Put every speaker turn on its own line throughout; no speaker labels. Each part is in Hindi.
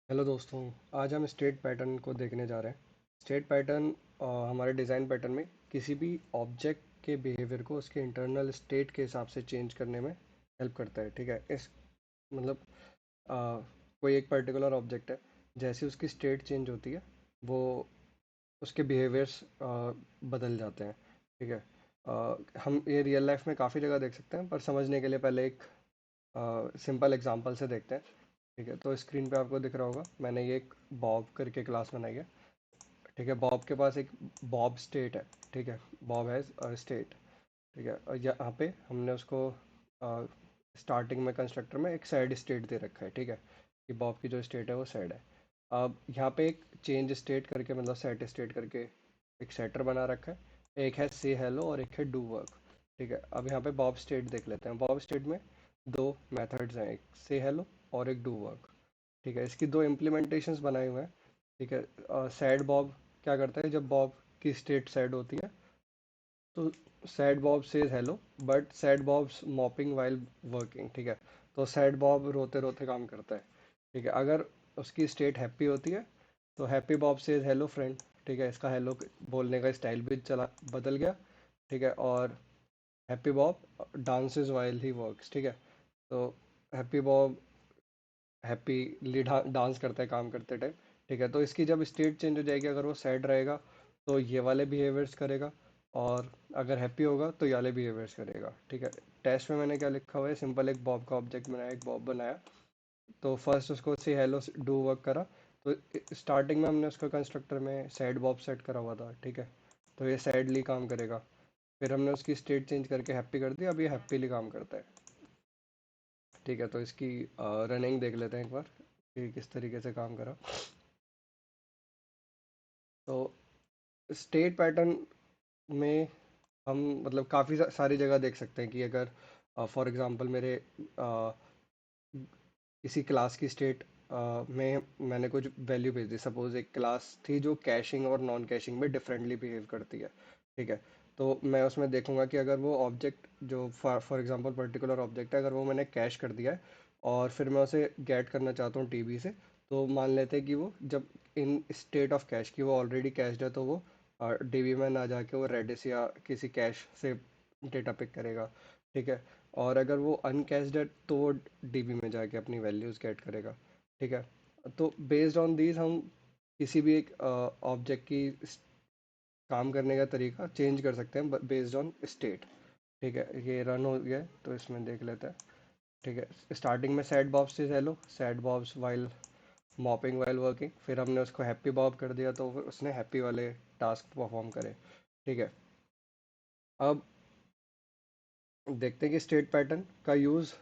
हेलो दोस्तों। आज हम स्टेट पैटर्न को देखने जा रहे हैं। स्टेट पैटर्न हमारे डिज़ाइन पैटर्न में किसी भी ऑब्जेक्ट के बिहेवियर को उसके इंटरनल स्टेट के हिसाब से चेंज करने में हेल्प करता है। ठीक है, इस मतलब अ, कोई एक पर्टिकुलर ऑब्जेक्ट है, जैसे उसकी स्टेट चेंज होती है वो उसके बिहेवियर्स बदल जाते हैं। ठीक है। हम ये रियल लाइफ में काफ़ी जगह देख सकते हैं, पर समझने के लिए पहले एक सिंपल एग्जांपल से देखते हैं। ठीक है, तो स्क्रीन पे आपको दिख रहा होगा, मैंने ये एक बॉब करके क्लास बनाई है। ठीक है, बॉब के पास एक बॉब स्टेट है। ठीक है, बॉब हैज़ स्टेट। ठीक है, और यहाँ पे हमने उसको स्टार्टिंग में कंस्ट्रक्टर में एक सैड स्टेट दे रखा है। ठीक है, कि बॉब की जो स्टेट है वो सैड है। अब यहाँ पे एक चेंज स्टेट करके मतलब सेट स्टेट करके एक सेटर बना रखा है। एक है से हेलो और एक है डू वर्क। ठीक है, अब यहाँ पे बॉब स्टेट देख लेते हैं। बॉब स्टेट में दो मेथड्स हैं, एक से हेलो और एक डू वर्क। ठीक है, इसकी दो इम्प्लीमेंटेशंस बनाए हुए हैं। ठीक है, सैड बॉब क्या करता है, जब बॉब की स्टेट सैड होती है तो sad Bob says hello but sad bobs mopping while working. ठीक है, तो सैड बॉब रोते रोते काम करता है। ठीक है, अगर उसकी स्टेट हैप्पी होती है तो happy Bob says hello friend. ठीक है, इसका हेलो बोलने का स्टाइल भी चला बदल गया। ठीक है, और happy Bob dances while he works. ठीक है, तो हैप्पी बॉब हैप्पीली डांस करता है काम करते टाइम। ठीक है, तो इसकी जब स्टेट चेंज हो जाएगी, अगर वो सैड रहेगा तो ये वाले बिहेवियर्स करेगा, और अगर हैप्पी होगा तो ये वाले बिहेवियर्स करेगा। ठीक है, टेस्ट में मैंने क्या लिखा हुआ है, सिंपल एक बॉब का ऑब्जेक्ट बनाया, एक बॉब बनाया। तो फर्स्ट उसको से हेलो डू वर्क करा। तो स्टार्टिंग में हमने उसका कंस्ट्रक्टर में सैड बॉब सेट करा हुआ था। ठीक है, तो ये सैडली काम करेगा। फिर हमने उसकी स्टेट चेंज करके हैप्पी कर दी, अब ये हैप्पीली काम करता है। ठीक है, तो इसकी रनिंग देख लेते हैं एक बार कि किस तरीके से काम करा। तो स्टेट पैटर्न में हम मतलब काफ़ी सारी जगह देख सकते हैं कि अगर फॉर एग्जांपल मेरे किसी क्लास की स्टेट में मैंने कुछ वैल्यू भेज दी। सपोज एक क्लास थी जो कैशिंग और नॉन कैशिंग में डिफरेंटली बिहेव करती है। ठीक है, तो मैं उसमें देखूंगा कि अगर वो ऑब्जेक्ट जो फॉर एग्जांपल पर्टिकुलर ऑब्जेक्ट है, अगर वो मैंने कैश कर दिया है और फिर मैं उसे गेट करना चाहता हूँ टीबी से, तो मान लेते हैं कि वो जब इन स्टेट ऑफ कैश की वो ऑलरेडी कैश्ड है, तो वो डीबी में ना जाके वो रेडिस या किसी कैश से डेटा पिक करेगा। ठीक है, और अगर वो अनकैश्ड है तो वो डीबी में जाके अपनी वैल्यूज गेट करेगा। ठीक है, तो बेस्ड ऑन दीज हम किसी भी एक ऑब्जेक्ट की काम करने का तरीका चेंज कर सकते हैं बेस्ड ऑन स्टेट। ठीक है, ये रन हो गया है, तो इसमें देख लेते हैं। ठीक है, स्टार्टिंग में सैड बॉब्स से hello sad bobs while mopping while working, फिर हमने उसको हैप्पी बॉब कर दिया तो फिर उसने हैप्पी वाले टास्क परफॉर्म करे। ठीक है, अब देखते हैं कि स्टेट पैटर्न का यूज़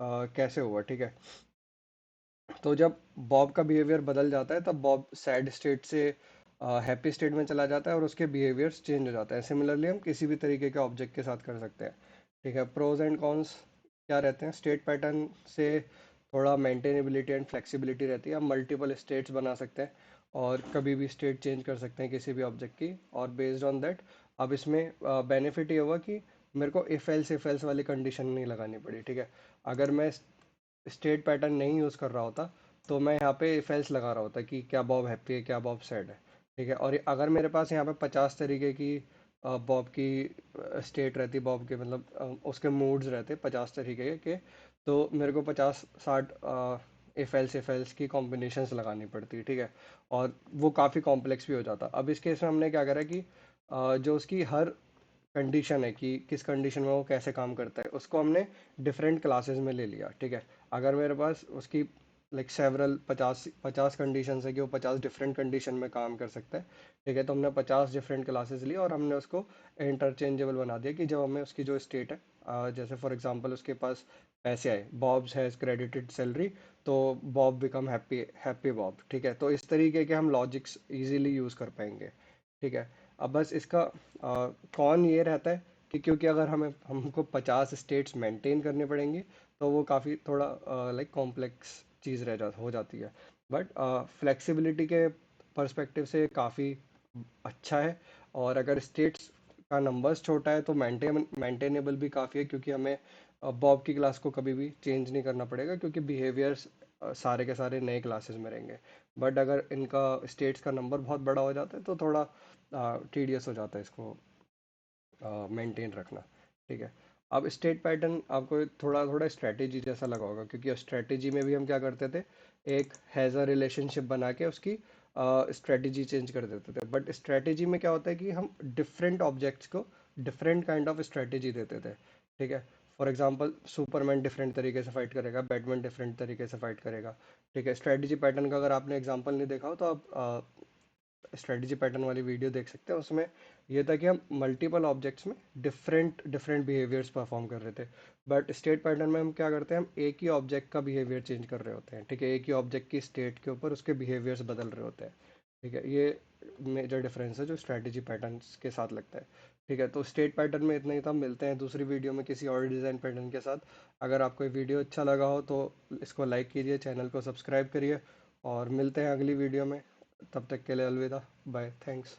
कैसे हुआ। ठीक है, तो जब बॉब का बिहेवियर बदल जाता है तब बॉब सैड स्टेट से हैप्पी स्टेट में चला जाता है और उसके बिहेवियर्स चेंज हो जाता है। सिमिलरली हम किसी भी तरीके के ऑब्जेक्ट के साथ कर सकते हैं। ठीक है, प्रोज एंड कॉन्स क्या रहते हैं स्टेट पैटर्न से, थोड़ा मेंटेनेबिलिटी एंड फ्लेक्सिबिलिटी रहती है। हम मल्टीपल स्टेट्स बना सकते हैं और कभी भी स्टेट चेंज कर सकते हैं किसी भी ऑब्जेक्ट की, और बेस्ड ऑन दैट अब इसमें बेनिफिट ये हुआ कि मेरे को इफ एल्स वाली कंडीशन नहीं लगानी पड़ी। ठीक है, अगर मैं स्टेट पैटर्न नहीं यूज़ कर रहा होता तो मैं यहाँ पे इफ एल्स लगा रहा होता कि क्या बॉब हैप्पी है, क्या बॉब सैड है। ठीक है, और अगर मेरे पास यहाँ पे 50 तरीके की बॉब की स्टेट रहती, बॉब के मतलब उसके मूड्स रहते 50 तरीके के, तो मेरे को 50-60 इफ एल्स की कॉम्बिनेशंस लगानी पड़ती। ठीक है, और वो काफ़ी कॉम्प्लेक्स भी हो जाता। अब इस केस में हमने क्या करा कि जो उसकी हर कंडीशन है कि किस कंडीशन में वो कैसे काम करता है, उसको हमने डिफरेंट क्लासेस में ले लिया। ठीक है, अगर मेरे पास उसकी लाइक सेवरल 50 कंडीशन है कि वो 50 डिफरेंट कंडीशन में काम कर सकता है। ठीक है, तो हमने 50 डिफरेंट क्लासेस ली और हमने उसको इंटरचेंजेबल बना दिया कि जब हमें उसकी जो स्टेट है, जैसे फॉर एग्जांपल उसके पास पैसे आए, बॉब्स हैज़ क्रेडिटेड सैलरी, तो Bob become happy happy Bob. ठीक है, तो इस तरीके के हम लॉजिक्स इजीली यूज़ कर पाएंगे। ठीक है, अब बस इसका कौन ये रहता है कि क्योंकि अगर हमें हमको 50 स्टेट्स मेंटेन करनी पड़ेंगी तो वो काफ़ी थोड़ा लाइक कॉम्प्लेक्स चीज़ हो जाती है। बट फ्लेक्सिबिलिटी के पर्सपेक्टिव से काफ़ी अच्छा है। और अगर स्टेट्स का नंबर्स छोटा है तो मेंटेनेबल भी काफ़ी है, क्योंकि हमें बॉब की क्लास को कभी भी चेंज नहीं करना पड़ेगा, क्योंकि बिहेवियर्स सारे के सारे नए क्लासेस में रहेंगे। बट अगर इनका स्टेट्स का नंबर बहुत बड़ा हो जाता है तो थोड़ा टीडियस हो जाता है इसको मेंटेन रखना। ठीक है। अब स्टेट पैटर्न आपको थोड़ा थोड़ा स्ट्रैटेजी जैसा लगा होगा, क्योंकि स्ट्रैटेजी में भी हम क्या करते थे, एक हैज़ अ रिलेशनशिप बना के उसकी स्ट्रैटेजी चेंज कर देते थे। बट स्ट्रैटेजी में क्या होता है कि हम डिफरेंट ऑब्जेक्ट्स को डिफरेंट काइंड ऑफ स्ट्रैटेजी देते थे। ठीक है। फॉर एग्जांपल सुपरमैन डिफरेंट तरीके से फाइट करेगा, बैटमैन डिफरेंट तरीके से फाइट करेगा। ठीक है। स्ट्रैटेजी पैटर्न का अगर आपने एग्जांपल नहीं देखा हो तो आप स्ट्रेटजी पैटर्न वाली वीडियो देख सकते हैं। उसमें ये था कि हम मल्टीपल ऑब्जेक्ट्स में डिफरेंट डिफरेंट बिहेवियर्स परफॉर्म कर रहे थे। बट स्टेट पैटर्न में हम क्या करते हैं, हम एक ही ऑब्जेक्ट का बिहेवियर चेंज कर रहे होते हैं। ठीक है। एक ही ऑब्जेक्ट की स्टेट के ऊपर उसके बिहेवियर्स बदल रहे होते हैं। ठीक है। ये मेजर डिफरेंस है जो स्ट्रेटजी पैटर्न्स के साथ लगता है। ठीक है। तो स्टेट पैटर्न में इतना ही था। मिलते हैं दूसरी वीडियो में किसी और डिज़ाइन पैटर्न के साथ। अगर आपको ये वीडियो अच्छा लगा हो तो इसको लाइक कीजिए, चैनल को सब्सक्राइब करिए, और मिलते हैं अगली वीडियो में। तब तक के लिए अलविदा, बाय, थैंक्स।